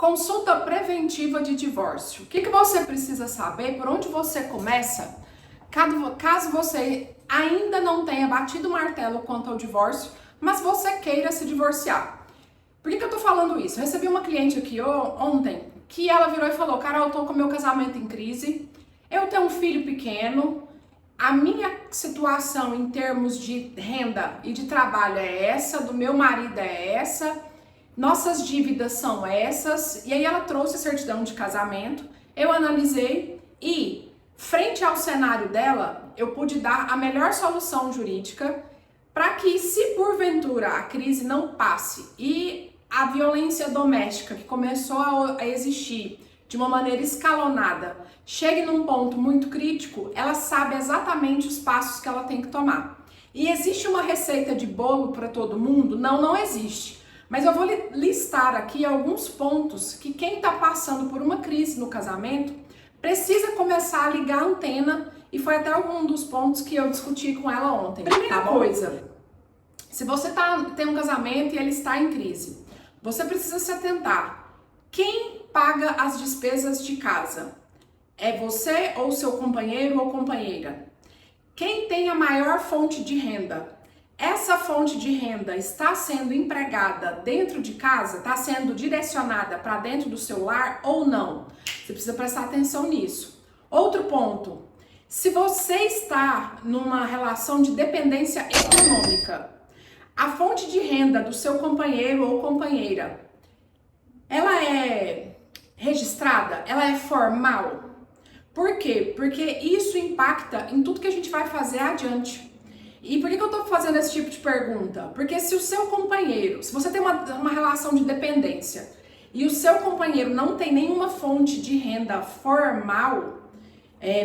Consulta preventiva de divórcio. O que você precisa saber? Por onde você começa? Caso você ainda não tenha batido o martelo quanto ao divórcio, mas você queira se divorciar. Por que eu tô falando isso? Eu recebi uma cliente aqui ontem que ela virou e falou: Carol, eu tô com meu casamento em crise, eu tenho um filho pequeno, a minha situação em termos de renda e de trabalho é essa, do meu marido é essa, nossas dívidas são essas. E aí ela trouxe a certidão de casamento, eu analisei e, frente ao cenário dela, eu pude dar a melhor solução jurídica para que, se porventura a crise não passe e a violência doméstica que começou a existir de uma maneira escalonada chegue num ponto muito crítico, ela sabe exatamente os passos que ela tem que tomar. E existe uma receita de bolo para todo mundo? Não existe. Mas eu vou listar aqui alguns pontos que quem está passando por uma crise no casamento precisa começar a ligar a antena, e foi até algum dos pontos que eu discuti com ela ontem. Primeira coisa, se você tem um casamento e ele está em crise, você precisa se atentar. Quem paga as despesas de casa? É você ou seu companheiro ou companheira? Quem tem a maior fonte de renda? Essa fonte de renda está sendo empregada dentro de casa? Está sendo direcionada para dentro do seu lar ou não? Você precisa prestar atenção nisso. Outro ponto, se você está numa relação de dependência econômica, a fonte de renda do seu companheiro ou companheira, ela é registrada? Ela é formal? Por quê? Porque isso impacta em tudo que a gente vai fazer adiante. E por que eu tô fazendo esse tipo de pergunta? Porque se o seu companheiro, se você tem uma relação de dependência e o seu companheiro não tem nenhuma fonte de renda formal,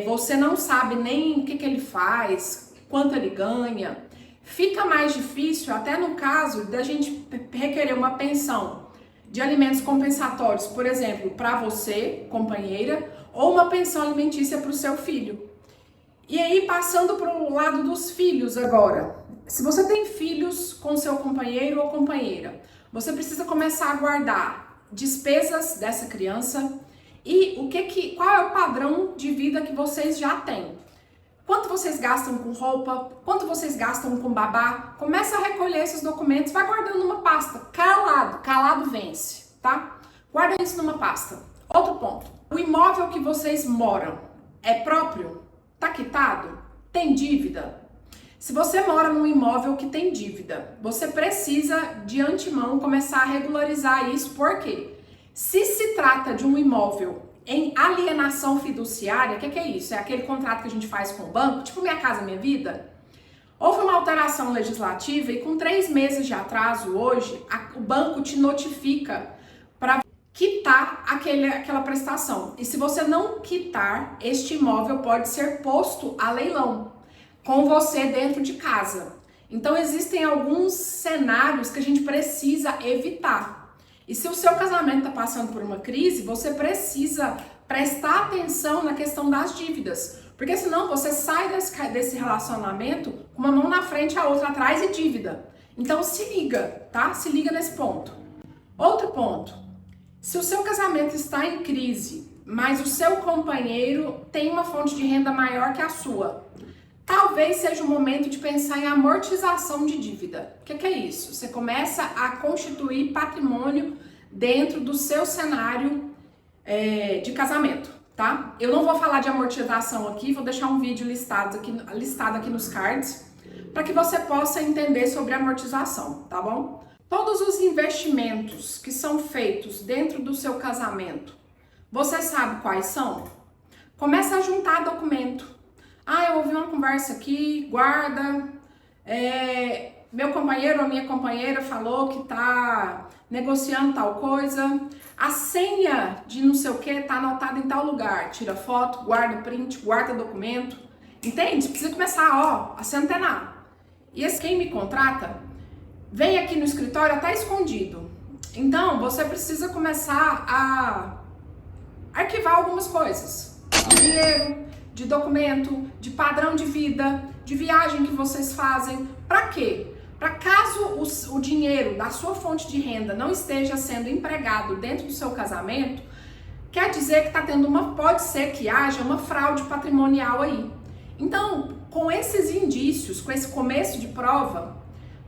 você não sabe nem o que ele faz, quanto ele ganha, fica mais difícil, até no caso da gente requerer uma pensão de alimentos compensatórios, por exemplo, para você, companheira, ou uma pensão alimentícia para o seu filho. E aí, passando para o lado dos filhos agora. Se você tem filhos com seu companheiro ou companheira, você precisa começar a guardar despesas dessa criança e qual é o padrão de vida que vocês já têm. Quanto vocês gastam com roupa, quanto vocês gastam com babá. Começa a recolher esses documentos, vai guardando numa pasta. Calado vence, tá? Guarda isso numa pasta. Outro ponto, o imóvel que vocês moram é próprio? Tá quitado? Tem dívida? Se você mora num imóvel que tem dívida, você precisa de antemão começar a regularizar isso, porque se trata de um imóvel em alienação fiduciária, o que é isso? É aquele contrato que a gente faz com o banco, tipo Minha Casa Minha Vida. Houve uma alteração legislativa e com 3 meses de atraso hoje, o banco te notifica para quitar aquela prestação. E se você não quitar, este imóvel pode ser posto a leilão com você dentro de casa. Então existem alguns cenários que a gente precisa evitar. E se o seu casamento está passando por uma crise, você precisa prestar atenção na questão das dívidas. Porque senão você sai desse relacionamento com uma mão na frente e a outra atrás e dívida. Então se liga, tá? Se liga nesse ponto. Outro ponto. Se o seu casamento está em crise, mas o seu companheiro tem uma fonte de renda maior que a sua, talvez seja o momento de pensar em amortização de dívida. O que é isso? Você começa a constituir patrimônio dentro do seu cenário de casamento, tá? Eu não vou falar de amortização aqui, vou deixar um vídeo listado aqui nos cards, para que você possa entender sobre amortização, tá bom? Todos os investimentos que são feitos dentro do seu casamento, você sabe quais são? Começa a juntar documento. Eu ouvi uma conversa aqui, guarda. Meu companheiro ou minha companheira falou que tá negociando tal coisa. A senha de não sei o que tá anotada em tal lugar. Tira foto, guarda print, guarda documento. Entende? Precisa começar, a se antenar. E quem me contrata vem aqui no escritório até escondido. Então, você precisa começar a arquivar algumas coisas. De dinheiro, de documento, de padrão de vida, de viagem que vocês fazem. Pra quê? Para caso o dinheiro da sua fonte de renda não esteja sendo empregado dentro do seu casamento, quer dizer que pode ser que haja uma fraude patrimonial aí. Então, com esses indícios, com esse começo de prova,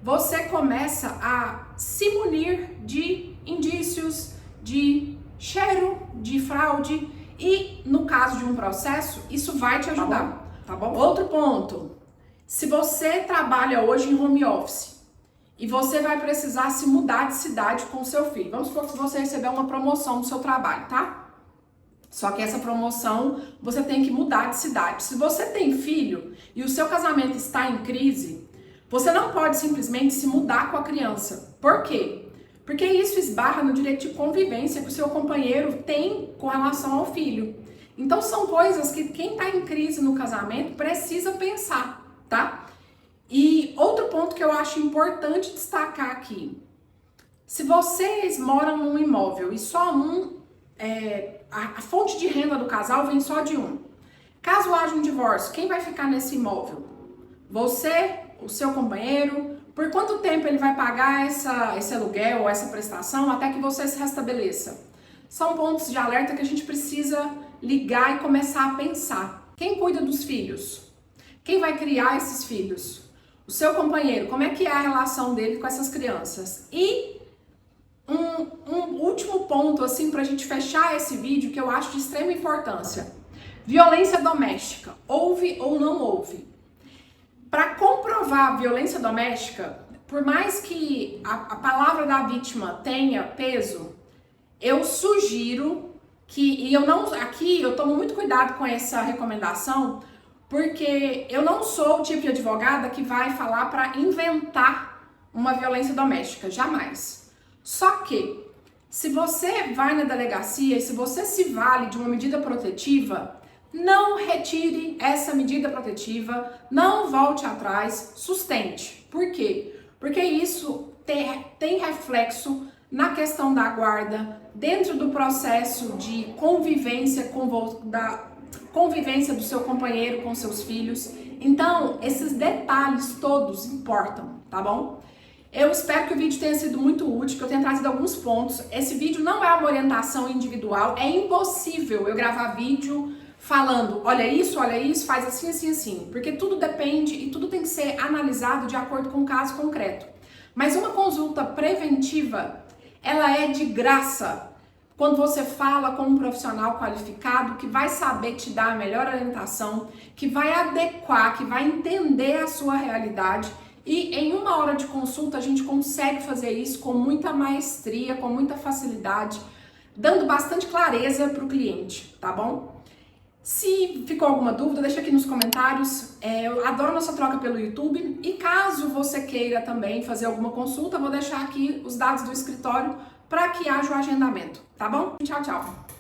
você começa a se munir de indícios, de cheiro de fraude e, no caso de um processo, isso vai te ajudar, tá bom? Outro ponto, se você trabalha hoje em home office e você vai precisar se mudar de cidade com o seu filho, vamos supor que você receber uma promoção do seu trabalho, tá? Só que essa promoção você tem que mudar de cidade. Se você tem filho e o seu casamento está em crise, você não pode simplesmente se mudar com a criança. Por quê? Porque isso esbarra no direito de convivência que o seu companheiro tem com relação ao filho. Então são coisas que quem está em crise no casamento precisa pensar, tá? E outro ponto que eu acho importante destacar aqui. Se vocês moram num imóvel e só a fonte de renda do casal vem só de um. Caso haja um divórcio, quem vai ficar nesse imóvel? Você, o seu companheiro? Por quanto tempo ele vai pagar esse aluguel ou essa prestação até que você se restabeleça? São pontos de alerta que a gente precisa ligar e começar a pensar. Quem cuida dos filhos? Quem vai criar esses filhos? O seu companheiro, como é que é a relação dele com essas crianças? E um último ponto, assim, pra gente fechar esse vídeo, que eu acho de extrema importância. Violência doméstica. Houve ou não houve? Para comprovar a violência doméstica, por mais que a palavra da vítima tenha peso, eu sugiro que, aqui eu tomo muito cuidado com essa recomendação, porque eu não sou o tipo de advogada que vai falar para inventar uma violência doméstica, jamais. Só que, se você vai na delegacia e se você se vale de uma medida protetiva, não retire essa medida protetiva, não volte atrás, sustente. Por quê? Porque isso tem reflexo na questão da guarda, dentro do processo de convivência do seu companheiro com seus filhos. Então, esses detalhes todos importam, tá bom? Eu espero que o vídeo tenha sido muito útil, que eu tenha trazido alguns pontos. Esse vídeo não é uma orientação individual, é impossível eu gravar vídeo falando, olha isso, faz assim, assim, assim. Porque tudo depende e tudo tem que ser analisado de acordo com o caso concreto. Mas uma consulta preventiva, ela é de graça. Quando você fala com um profissional qualificado que vai saber te dar a melhor orientação, que vai adequar, que vai entender a sua realidade. E em 1 hora de consulta a gente consegue fazer isso com muita maestria, com muita facilidade, dando bastante clareza para o cliente, tá bom? Se ficou alguma dúvida, deixa aqui nos comentários. Eu adoro nossa troca pelo YouTube. E caso você queira também fazer alguma consulta, vou deixar aqui os dados do escritório para que haja o agendamento, tá bom? Tchau, tchau!